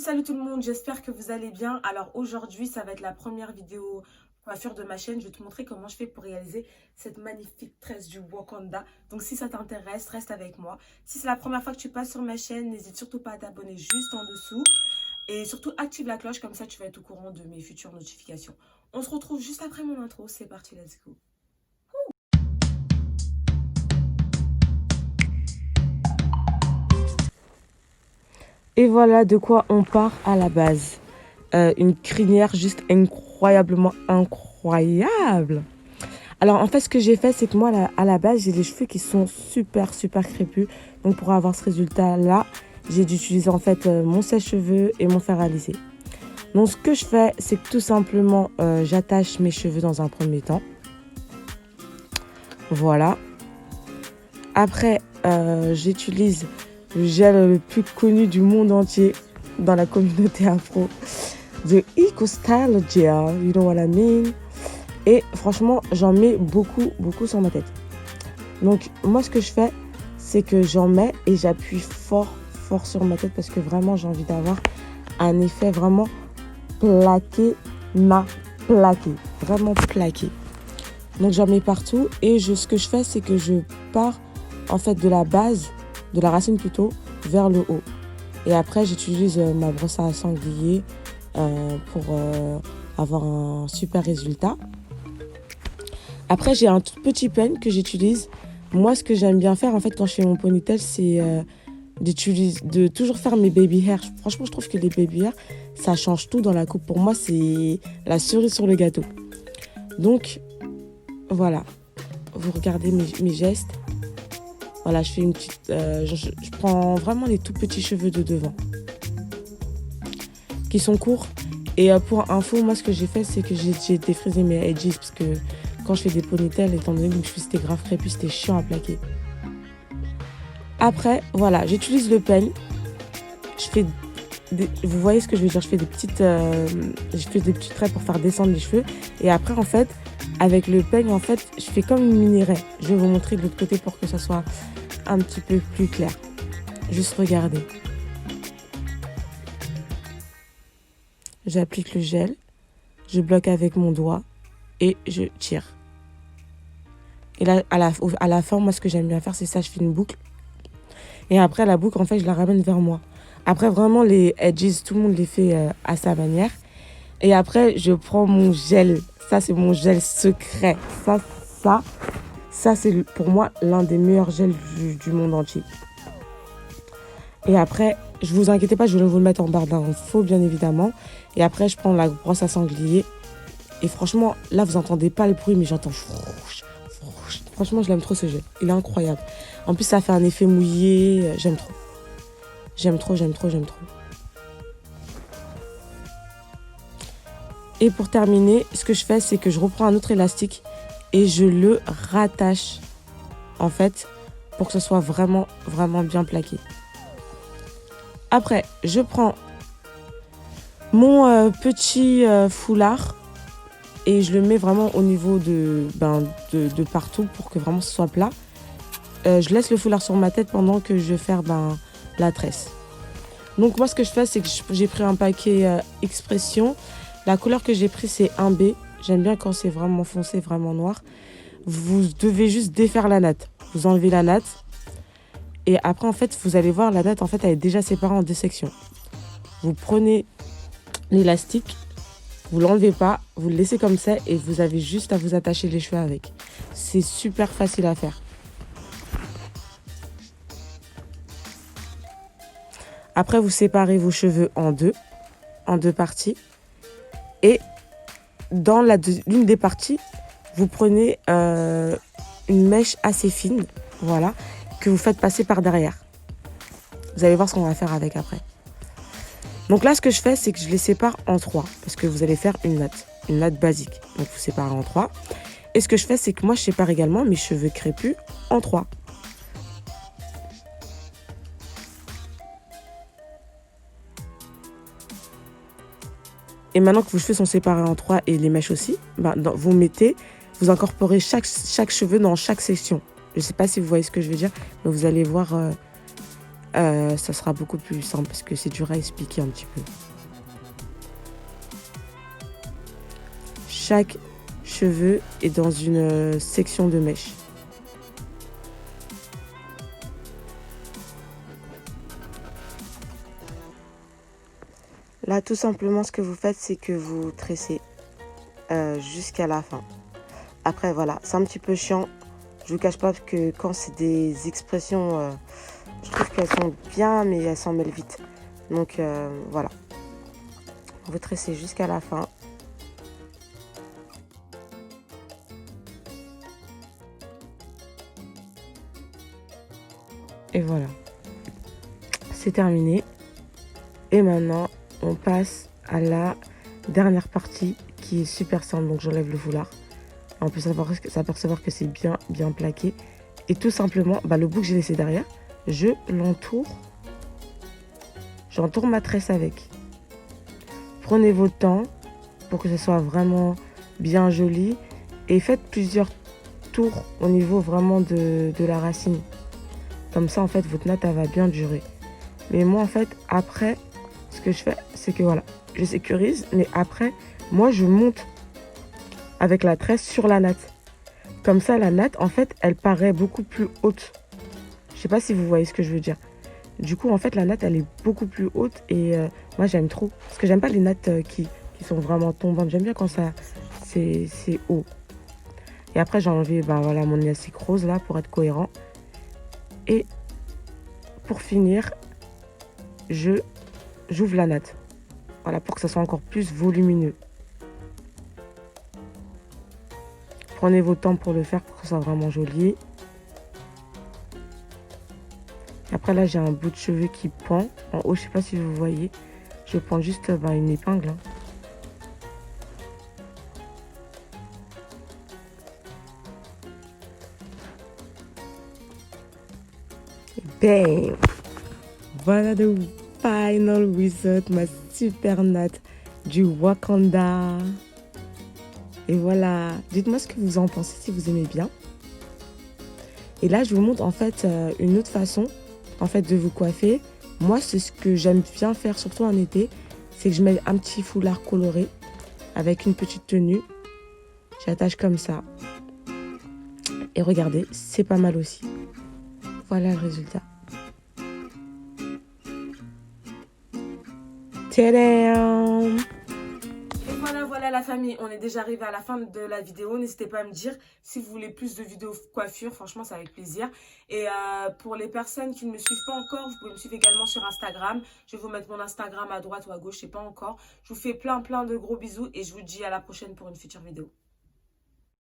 Salut tout le monde, j'espère que vous allez bien. Alors aujourd'hui, ça va être la première vidéo coiffure de ma chaîne. Je vais te montrer comment je fais pour réaliser cette magnifique tresse du Wakanda. Donc si ça t'intéresse, reste avec moi. Si c'est la première fois que tu passes sur ma chaîne, n'hésite surtout pas à t'abonner juste en dessous. Et surtout, active la cloche, comme ça tu vas être au courant de mes futures notifications. On se retrouve juste après mon intro. C'est parti, let's go. Et voilà de quoi on part à la base. Une crinière juste incroyablement incroyable. Alors en fait ce que j'ai fait c'est que moi à la base j'ai les cheveux qui sont super crépus. Donc pour avoir ce résultat là j'ai dû utiliser en fait mon sèche-cheveux et mon fer à lisser. Donc ce que je fais c'est que tout simplement j'attache mes cheveux dans un premier temps. Voilà. Après j'utilise le gel le plus connu du monde entier dans la communauté afro. The Eco Style Gel, you know what I mean? Et franchement, j'en mets beaucoup sur ma tête. Donc, moi, ce que je fais, c'est que j'en mets et j'appuie fort sur ma tête parce que vraiment, j'ai envie d'avoir un effet vraiment plaqué, vraiment plaqué. Donc, j'en mets partout et ce que je fais, c'est que je pars en fait de la base, de la racine plutôt, vers le haut. Et après, j'utilise ma brosse à sanglier pour avoir un super résultat. Après, j'ai un tout petit peigne que j'utilise. Moi, ce que j'aime bien faire, en fait, quand je fais mon ponytail, c'est de toujours faire mes baby hair. Franchement, je trouve que les baby hair, ça change tout dans la coupe. Pour moi, c'est la cerise sur le gâteau. Donc, voilà. Vous regardez mes gestes. Voilà, je fais une petite... je prends vraiment les tout petits cheveux de devant. Qui sont courts. Et pour info, moi, ce que j'ai fait, c'est que j'ai défrisé mes edges. Parce que quand je fais des ponytails, étant donné que mes cheveux c'était grave crépus, c'était chiant à plaquer. Après, voilà, j'utilise le peigne. Vous voyez ce que je veux dire, je fais des petits traits pour faire descendre les cheveux. Et après, en fait, avec le peigne, en fait, je fais comme une mini raie. Je vais vous montrer de l'autre côté pour que ça soit un petit peu plus clair. Juste regardez. J'applique le gel, je bloque avec mon doigt et je tire. Et là, à la fin, moi, ce que j'aime bien faire, c'est ça, je fais une boucle. Et après, la boucle, en fait, je la ramène vers moi. Après, vraiment, les edges, tout le monde les fait à sa manière. Et après, je prends mon gel. Ça, c'est mon gel secret. Ça c'est pour moi l'un des meilleurs gels du monde entier. Et après, je vous inquiétez pas, je vais vous le mettre en barre d'infos, bien évidemment. Et après, je prends la brosse à sanglier. Et franchement, là, vous entendez pas le bruit, mais j'entends... Franchement, je l'aime trop ce gel. Il est incroyable. En plus, ça fait un effet mouillé. J'aime trop. J'aime trop. Et pour terminer, ce que je fais, c'est que je reprends un autre élastique et je le rattache, en fait, pour que ce soit vraiment bien plaqué. Après, je prends mon petit foulard et je le mets vraiment au niveau de partout pour que vraiment ce soit plat. Je laisse le foulard sur ma tête pendant que je vais faire la tresse. Donc moi, ce que je fais, c'est que j'ai pris un paquet Expression. La couleur que j'ai pris, c'est 1B. J'aime bien quand c'est vraiment foncé, vraiment noir. Vous devez juste défaire la natte. Vous enlevez la natte. Et après, en fait, vous allez voir, la natte, en fait, elle est déjà séparée en deux sections. Vous prenez l'élastique, vous l'enlevez pas, vous le laissez comme ça et vous avez juste à vous attacher les cheveux avec. C'est super facile à faire. Après, vous séparez vos cheveux en deux parties. Et dans l'une des parties, vous prenez une mèche assez fine, voilà, que vous faites passer par derrière. Vous allez voir ce qu'on va faire avec après. Donc là, ce que je fais, c'est que je les sépare en 3, parce que vous allez faire une natte basique. Donc vous séparez en 3. Et ce que je fais, c'est que moi, je sépare également mes cheveux crépus en 3. Et maintenant que vos cheveux sont séparés en 3 et les mèches aussi, vous incorporez chaque cheveu dans chaque section. Je ne sais pas si vous voyez ce que je veux dire, mais vous allez voir ça sera beaucoup plus simple parce que c'est dur à expliquer un petit peu. Chaque cheveu est dans une section de mèche. Là, tout simplement, ce que vous faites, c'est que vous tressez jusqu'à la fin. Après, voilà, c'est un petit peu chiant. Je vous cache pas que quand c'est des expressions, je trouve qu'elles sont bien, mais elles s'en mêlent vite. Donc, voilà. Vous tressez jusqu'à la fin. Et voilà. C'est terminé. Et maintenant, on passe à la dernière partie qui est super simple. Donc, j'enlève le foulard. On peut s'apercevoir que c'est bien plaqué. Et tout simplement, le bout que j'ai laissé derrière, je l'entoure. J'entoure ma tresse avec. Prenez votre temps pour que ce soit vraiment bien joli. Et faites plusieurs tours au niveau vraiment de la racine. Comme ça, en fait, votre natte, elle va bien durer. Mais moi, en fait, après, ce que je fais, c'est que voilà, je sécurise. Mais après, moi, je monte avec la tresse sur la natte. Comme ça, la natte, en fait, elle paraît beaucoup plus haute. Je sais pas si vous voyez ce que je veux dire. Du coup, en fait, la natte, elle est beaucoup plus haute et moi, j'aime trop. Parce que j'aime pas les nattes qui sont vraiment tombantes. J'aime bien quand ça, c'est haut. Et après, j'ai enlevé voilà, mon élastique rose là pour être cohérent. Et pour finir, j'ouvre la natte. Voilà, pour que ça soit encore plus volumineux. Prenez votre temps pour le faire pour que ce soit vraiment joli. Après là, j'ai un bout de cheveux qui pend en haut. Je sais pas si vous voyez. Je prends juste une épingle. Hein. Bam! Voilà le final result, ma super natte du Wakanda. Et voilà, dites-moi ce que vous en pensez, si vous aimez bien. Et là, je vous montre en fait une autre façon en fait de vous coiffer. Moi, c'est ce que j'aime bien faire, surtout en été, c'est que je mets un petit foulard coloré avec une petite tenue. J'attache comme ça. Et regardez, c'est pas mal aussi. Voilà le résultat. Tadam! Et voilà la famille, on est déjà arrivé à la fin de la vidéo. N'hésitez pas à me dire si vous voulez plus de vidéos coiffure, franchement c'est avec plaisir. Et pour les personnes qui ne me suivent pas encore, vous pouvez me suivre également sur Instagram. Je vais vous mettre mon Instagram à droite ou à gauche, je sais pas encore. Je vous fais plein de gros bisous et je vous dis à la prochaine pour une future vidéo.